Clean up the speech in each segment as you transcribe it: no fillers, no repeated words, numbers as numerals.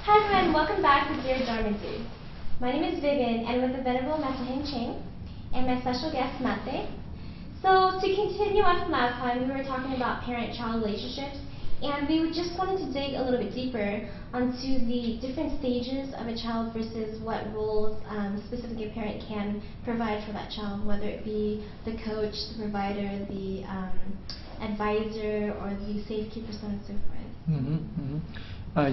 Hi everyone, welcome back to DearDharmaDude. My name is Vivian, and with the Venerable Mataheng Ching and my special guest Mate. So to continue on from last time, we were talking about parent-child relationships, and we just wanted to dig a little bit deeper onto the different stages of a child versus what roles specifically a parent can provide for that child, whether it be the coach, the provider, the advisor, or the safekeeper, so on and so forth.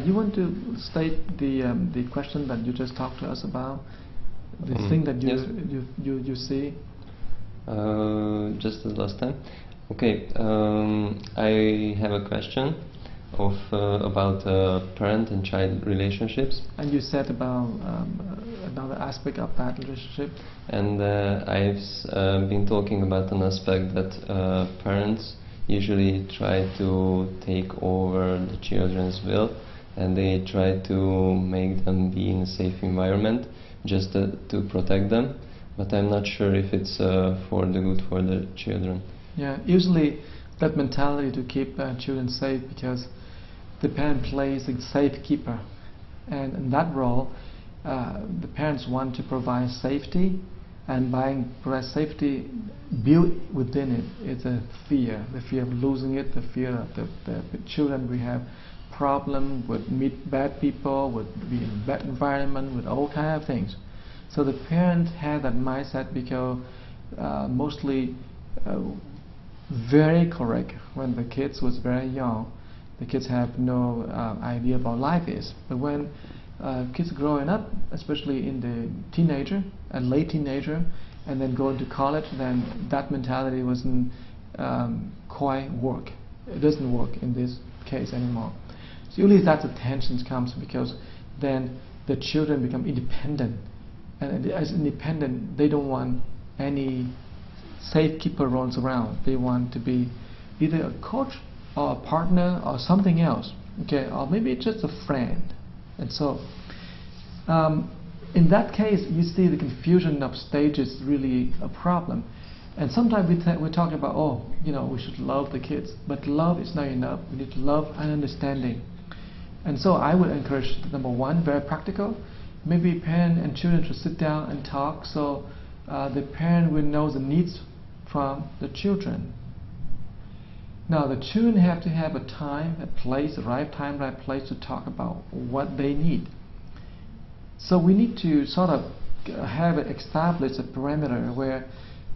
You want to state the question that you just talked to us about, the thing that you see? Just as last time. Okay, I have a question about parent and child relationships. And you said about another aspect of that relationship. And I've been talking about an aspect that parents usually try to take over the children's will, and they try to make them be in a safe environment just to protect them. But I'm not sure if it's for the good for the children. Yeah, usually that mentality to keep children safe, because the parent plays a safekeeper, and in that role the parents want to provide safety, and by provide safety, built within it is a fear, the fear of losing it, the fear of the children will have problem, would meet bad people, would be in bad environment, with all kind of things. So the parent had that mindset because mostly very correct when the kids was very young. The kids have no idea about life is. But when kids growing up, especially in the teenager and late teenager, and then go into college, then that mentality wasn't quite work. It doesn't work in this case anymore. So usually that's the tension comes because then the children become independent, and as independent, they don't want any safekeeper roles around. They want to be either a coach or a partner or something else, okay, or maybe just a friend. And so in that case, you see the confusion of stages really a problem. And sometimes we talk about, we should love the kids, but love is not enough. We need love and understanding. And so I would encourage, number one, very practical. Maybe parent and children should sit down and talk, so the parent will know the needs from the children. Now the children have to have a time, a place, the right time, right place to talk about what they need. So we need to sort of have established a parameter where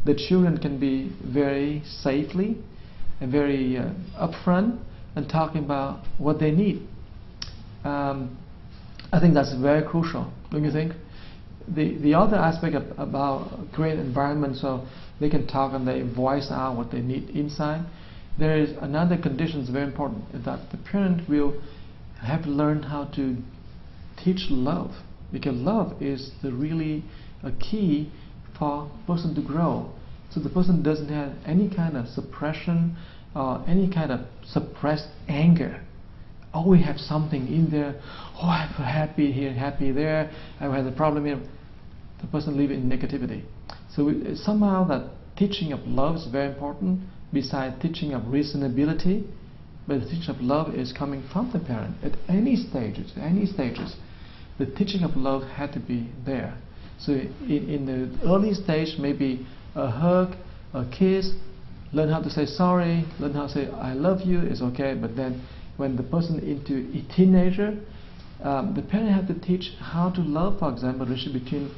the children can be very safely and very upfront and talking about what they need. I think that's very crucial, don't you think? The other aspect about create environment so they can talk and they voice out what they need inside. There is another condition that's very important, is that the parent will have to learn how to teach love, because love is really a key for a person to grow. So the person doesn't have any kind of suppression or any kind of suppressed anger. Always have something in there. I'm happy here, happy there. I had a problem here. The person lives in negativity. So somehow that teaching of love is very important. Besides teaching of reasonability, but the teaching of love is coming from the parent at any stages. The teaching of love had to be there. So in the early stage, maybe a hug, a kiss, learn how to say sorry, learn how to say I love you is okay. But then when the person into a teenager, the parent have to teach how to love, for example, relationship between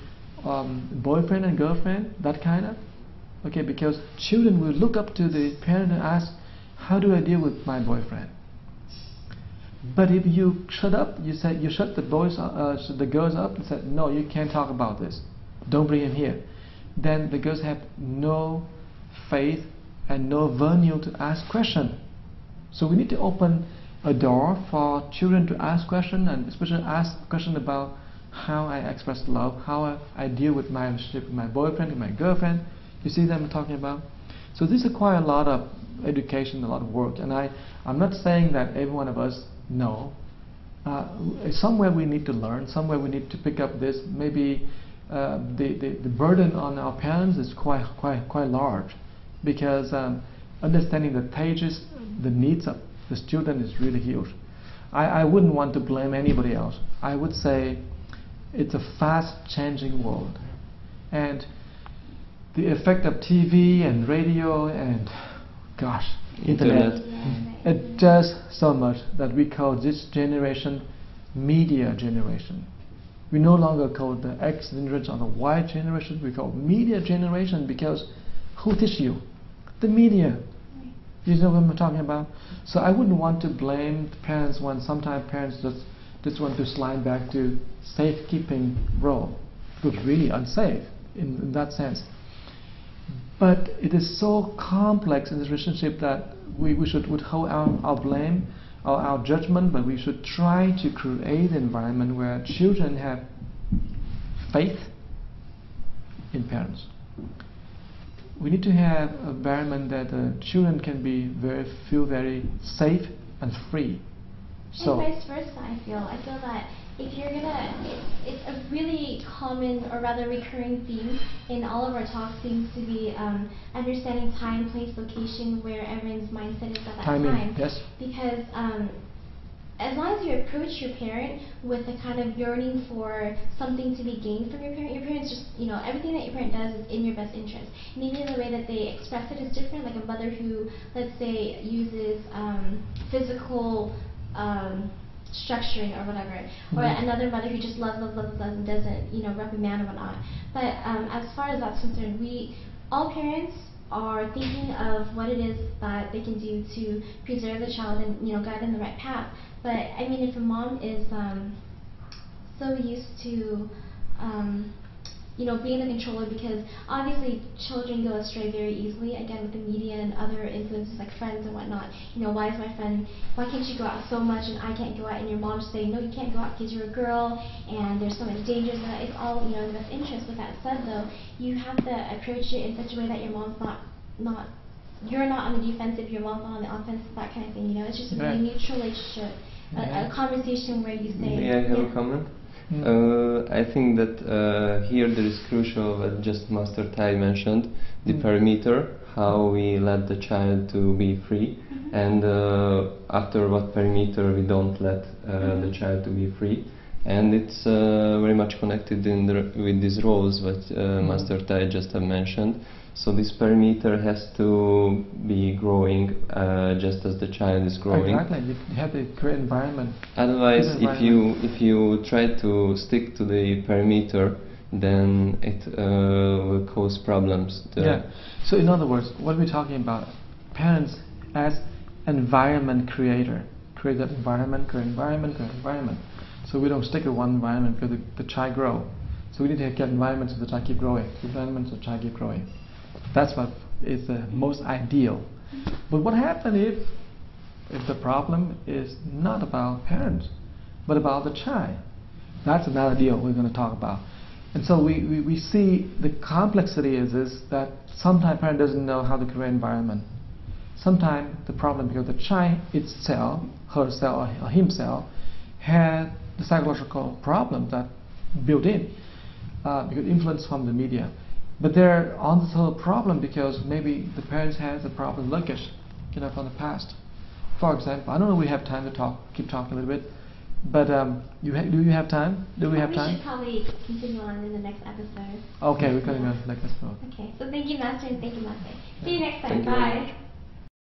boyfriend and girlfriend, that kind of. Okay, because children will look up to the parent and ask, how do I deal with my boyfriend? But if you shut up, you shut the girls up and said, no, you can't talk about this. Don't bring him here. Then the girls have no faith and no venue to ask questions. So we need to open a door for children to ask questions, and especially ask questions about how I express love, how I deal with my relationship with my boyfriend, with my girlfriend. You see what I'm talking about? So this requires a lot of education, a lot of work, and I'm not saying that every one of us know. Somewhere we need to learn, somewhere we need to pick up this. Maybe the burden on our parents is quite large, because understanding the stages, the needs of the student is really huge. I wouldn't want to blame anybody else. I would say it's a fast-changing world, and the effect of TV and radio and, gosh, internet, it does so much that we call this generation media generation. We no longer call the X generation or the Y generation. We call media generation because who teach you? The media. You know what I'm talking about? So I wouldn't want to blame parents when sometimes parents just want to slide back to safekeeping role. It was really unsafe in that sense. But it is so complex in this relationship that we should withhold our blame, our judgment, but we should try to create an environment where children have faith in parents. We need to have an environment that children can feel very safe and free. So and vice versa, I feel that if you're it's a really common or rather recurring theme in all of our talks seems to be understanding time, place, location, where everyone's mindset is at that timing, time. yes. Because as long as you approach your parent with a kind of yearning for something to be gained from your parent's just, everything that your parent does is in your best interest. Maybe the way that they express it is different, like a mother who, let's say, uses physical structuring or whatever, or another mother who just loves and doesn't, reprimand or whatnot. But as far as that's concerned, all parents are thinking of what it is that they can do to preserve the child and guide them in the right path. But I mean, if a mom is so used to being the controller, because obviously children go astray very easily, again with the media and other influences like friends and whatnot. Why can't you go out so much and I can't go out, and your mom's saying, no, you can't go out because you're a girl and there's so much dangers, and it's all in the best interest. With that said though, you have to approach it in such a way that your mom's not you're not on the defensive, your mom's not on the offensive, that kind of thing. It's just a really neutral relationship, a conversation where you say. May I have a comment? I think that here there is crucial what just Master Tai mentioned, the perimeter, how we let the child to be free, and after what perimeter we don't let the child to be free. And it's very much connected with these roles what Master Tai just mentioned. So this perimeter has to be growing just as the child is growing. Exactly, you have to create environment. Otherwise, if you try to stick to the perimeter, then it will cause problems. So in other words, what we're talking about, parents as environment creator, create that environment, create environment. So we don't stick to one environment because the child grow. So we need to get environments so the child keep growing. Environments so the child keep growing. That's what is the most ideal. But what happens if the problem is not about parents, but about the child? That's another deal we're going to talk about. And so we see the complexity is that sometimes parent doesn't know how to create environment. Sometimes the problem because the child itself, herself or himself, had the psychological problem that built in because influence from the media. But they're also a problem because maybe the parents has a problem luggage, from the past. For example, I don't know if we have time to keep talking a little bit, but do you have time? Do we have time? We should probably continue on in the next episode. Okay, we're going to go to the next episode. Okay, so thank you, Master, and thank you, Master. See you next time. Bye.